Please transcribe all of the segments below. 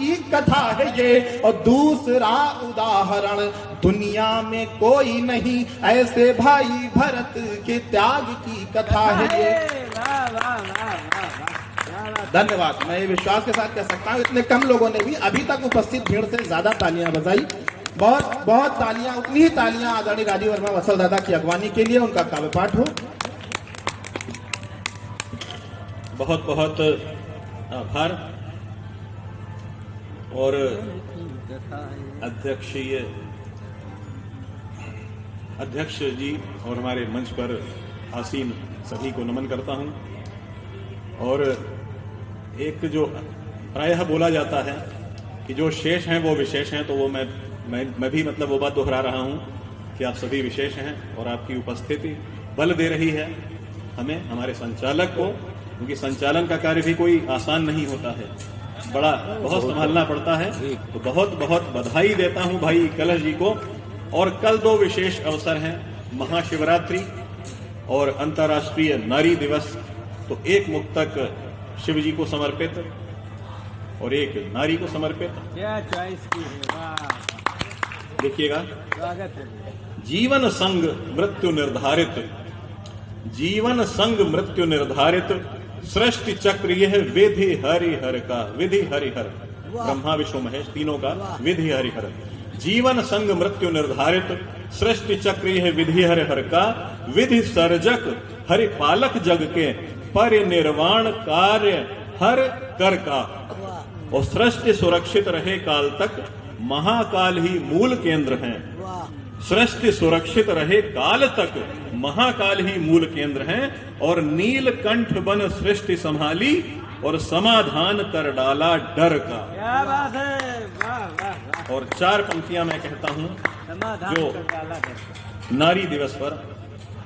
की कथा है ये। और दूसरा उदाहरण, दुनिया में कोई नहीं ऐसे भाई भरत के त्याग की कथा है ये। धन्यवाद। मैं ये विश्वास के साथ कह सकता हूँ इतने कम लोगों ने भी अभी तक उपस्थित भीड़ से ज्यादा तालियां बजाई। बहुत बहुत तालियां, उतनी ही तालियां आदरणीय राजीव वर्मा वत्सल दादा की अगवानी के लिए, उनका काव्य पाठ हो। बहुत बहुत आभार। और अध्यक्ष जी और हमारे मंच पर आसीन सभी को नमन करता हूं। और एक जो प्रायः बोला जाता है कि जो शेष हैं वो विशेष हैं, तो वो मैं भी मतलब वो बात दोहरा रहा हूं कि आप सभी विशेष हैं और आपकी उपस्थिति बल दे रही है हमें, हमारे संचालक को, क्योंकि संचालन का कार्य भी कोई आसान नहीं होता है, बहुत संभालना पड़ता है। तो बहुत बहुत बधाई देता हूं भाई कलश जी को। और कल दो विशेष अवसर हैं, महाशिवरात्रि और अंतर्राष्ट्रीय नारी दिवस। तो एक मुक्तक शिव जी को समर्पित और एक नारी को समर्पित। क्या चॉइस की है, देखिएगा। स्वागत है। जीवन संग मृत्यु निर्धारित, जीवन संग मृत्यु निर्धारित, सृष्टि चक्र यह विधि हरिहर का, विधि हरिहर, ब्रह्मा विष्णु महेश तीनों का विधि हरिहर। जीवन संग मृत्यु निर्धारित, सृष्टि चक्र यह विधि हरिहर का, विधि सर्जक हरि पालक जग के, परिनिर्वाण कार्य हर कर का। और सृष्टि सुरक्षित रहे काल तक, महाकाल ही मूल केंद्र है। सृष्टि सुरक्षित रहे काल तक, महाकाल ही मूल केंद्र हैं। और नीलकंठ बन सृष्टि संभाली, और समाधान कर डाला डर का। क्या बात है, वाह वाह वाह। और चार पंक्तियां मैं कहता हूं समाधान जो कर डाला डर। नारी दिवस पर,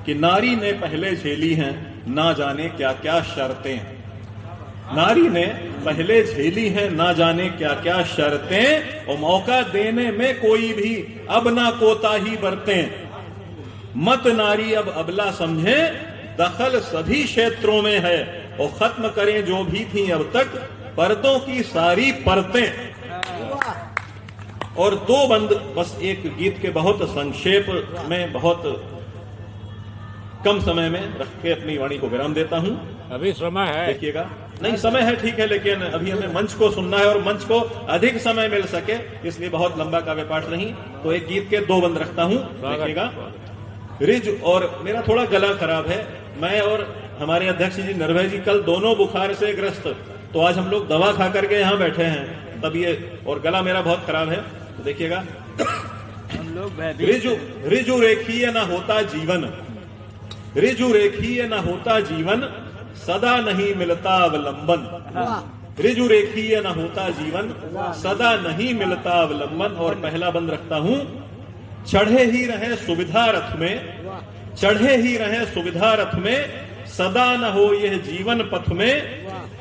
कि नारी ने पहले झेली हैं ना जाने क्या क्या शर्तें। नारी ने पहले झेली हैं ना जाने क्या क्या शर्तें, और मौका देने में कोई भी अब ना कोताही बरतें। मत नारी अब अबला समझे, दखल सभी क्षेत्रों में है, और खत्म करें जो भी थी अब तक पर्दों की सारी परतें। और दो बंद बस एक गीत के बहुत संक्षेप में, बहुत कम समय में रख के अपनी वाणी को विराम देता हूं। अभी समय है, देखिएगा। नहीं, समय है, ठीक है, लेकिन अभी हमें मंच को सुनना है और मंच को अधिक समय मिल सके, इसलिए बहुत लंबा काव्य पाठ नहीं, तो एक गीत के दो बंद रखता हूं। देखिएगा। रिज, और मेरा थोड़ा गला खराब है, मैं और हमारे अध्यक्ष जी निर्भय जी कल दोनों बुखार से ग्रस्त, तो आज हम लोग दवा खा करके यहाँ बैठे हैं, तब ये, और गला मेरा बहुत खराब है, तो देखिएगा। हम लोग रिजु रेखीय न होता जीवन, रिजु रेखीय न होता जीवन, सदा नहीं मिलता अवलंबन। रिजु रेखीय न होता जीवन, सदा नहीं मिलता अवलंबन। और पहला बंद रखता हूं, चढ़े ही रहे सुविधा रथ में, चढ़े ही रहे सुविधा रथ में, सदा न हो यह जीवन पथ में।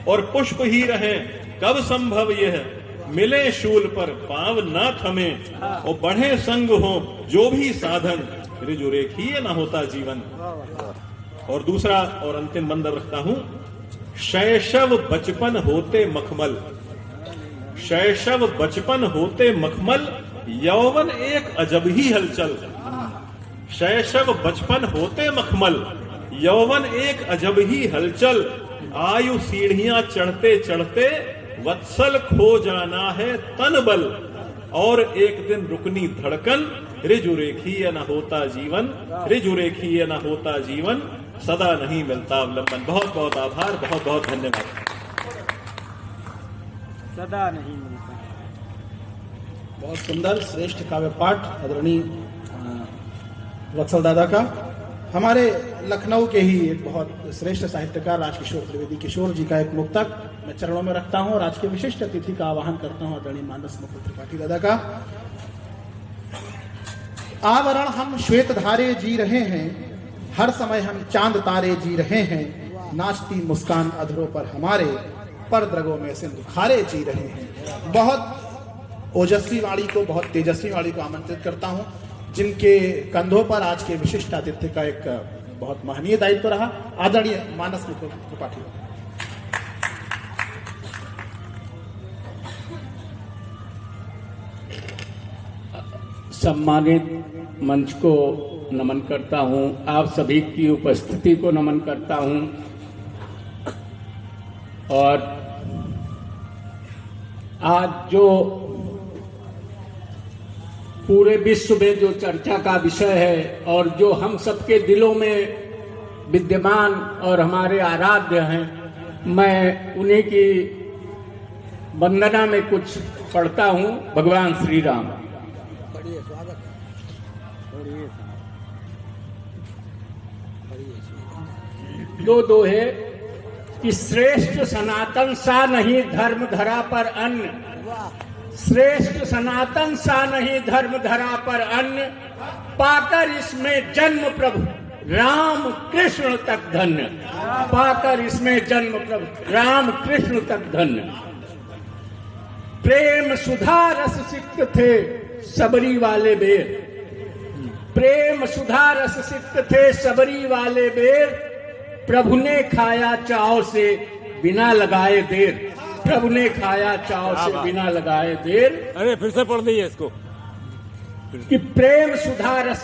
और पुष्प ही रहे कब संभव यह, मिले शूल पर पांव ना थमे। और बढ़े संग हो जो भी साधन, रिजु रेखीय न होता जीवन। और दूसरा और अंतिम बंद रखता हूं, शैशव बचपन होते मखमल, शैशव बचपन होते मखमल, यौवन एक अजब ही हलचल। शैशव बचपन होते मखमल, यौवन एक अजब ही हलचल। आयु सीढ़ियां चढ़ते चढ़ते, वत्सल खो जाना है तन बल। और एक दिन रुकनी धड़कन, रिजु रेखीय न होता जीवन, रिजु रेखीय न होता जीवन, सदा नहीं मिलता अवलंबन। बहुत बहुत आभार, बहुत बहुत धन्यवाद। सदा नहीं मिलता। बहुत सुंदर श्रेष्ठ काव्य पाठ आदरणीय वत्सल दादा का। हमारे लखनऊ के ही एक बहुत श्रेष्ठ साहित्यकार राजकिशोर त्रिवेदी किशोर जी का एक मुक्तक मैं चरणों में रखता हूं और आज के विशिष्ट अतिथि का आवाहन करता हूं आदरणीय मानस मुकुल त्रिपाठी दादा का। आवरण हम श्वेत धारे जी रहे हैं, हर समय हम चांद तारे जी रहे हैं। नाचती मुस्कान अधरों पर हमारे, पर द्रगों में सिंधु खारे जी रहे हैं। बहुत ओजस्वी वाणी को, बहुत तेजस्वी वाणी को आमंत्रित करता हूं, जिनके कंधों पर आज के विशिष्ट आतिथ्य का एक बहुत महनीय दायित्व रहा, आदरणीय मानस मुकुल त्रिपाठी। सम्मानित मंच को नमन करता हूं, आप सभी की उपस्थिति को नमन करता हूं और आज जो पूरे विश्व में जो चर्चा का विषय है और जो हम सबके दिलों में विद्यमान और हमारे आराध्य हैं, मैं उन्हीं की वंदना में कुछ पढ़ता हूं। भगवान श्री राम। दो दोहे कि श्रेष्ठ सनातन सा नहीं धर्म धरा पर अन्न, श्रेष्ठ सनातन सा नहीं धर्म धरा पर अन्न, पाकर इसमें जन्म प्रभु राम कृष्ण तक धन्य, पाकर इसमें जन्म प्रभु राम कृष्ण तक धन्य। प्रेम सुधा रस सिक्त थे सबरी वाले बेर, प्रेम सुधा रस सिक्त थे सबरी वाले बेर, प्रभु ने खाया चाव से बिना लगाए देर, प्रभु ने खाया चाव से बिना लगाए देर। अरे फिर से पढ़ दीजिए इसको। कि प्रेम सुधा रस